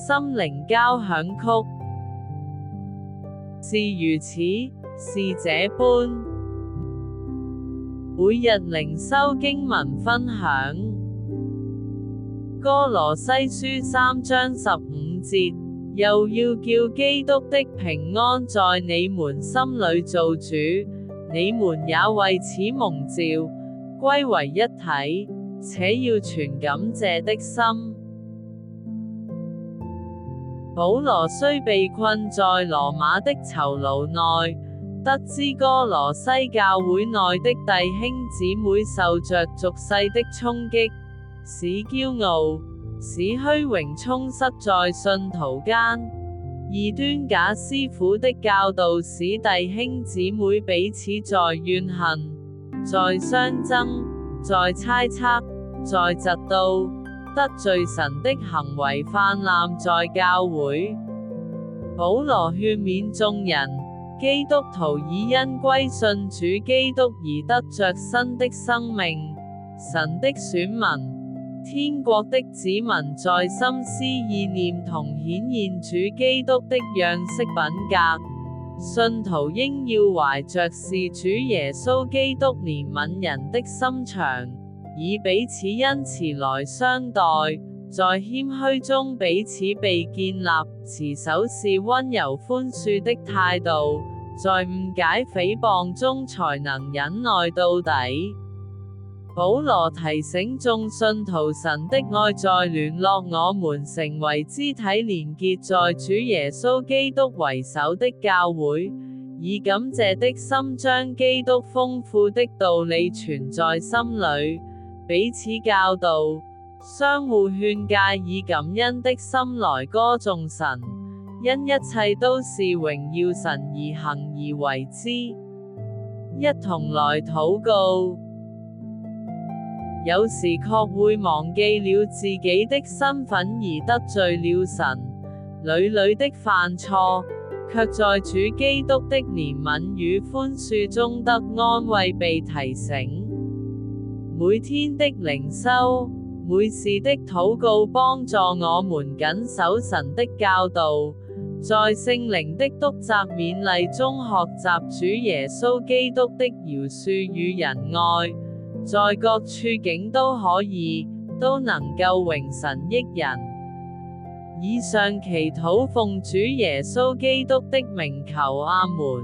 心靈交響曲。是如此，是這般。每日靈修經文分享。歌羅西書3章15節，又要叫基督的平安在你們心裏做主，你們也為此蒙召，歸為一體，且要存感謝的心。保羅雖被困在羅馬的囚牢內，得知歌羅西教會內的弟兄姊妹受着俗世的衝擊，使驕傲，使虛榮充塞在信徒間，異端假師傅的教導使弟兄姊妹彼此在怨恨，在相爭，在猜測，在嫉妒，得罪神的行為泛濫在教會。保羅勸勉眾人，基督徒已因歸信主基督而得着新的生命，神的選民，天國的子民在心思意念同顯現主基督的樣式品格，信徒應要懷着是主耶穌基督憐憫人的心腸，以彼此恩慈來相待，在謙虛中彼此被建立，持守是溫柔寬恕的態度，在誤解誹謗中才能忍耐到底。保羅提醒眾信徒，神的愛在聯絡我們成為肢體，連結在主耶穌基督為首的教會，以感謝的心將基督豐富的道理存在心裏，彼此教導，相互勸誡，以感恩的心來歌頌神，因一切都是榮耀神而行而為之。一同來禱告。有時確會忘記了自己的身份而得罪了神，屢屢的犯錯，卻在主基督的憐憫與寬恕中得安慰被提醒。每天的靈修，每時的禱告幫助我們謹守神的教導，在聖靈的督責勉勵中學習主耶穌基督的饒恕與仁愛，在各處境都能夠榮神益人。以上祈禱奉主耶穌基督的名求，阿門。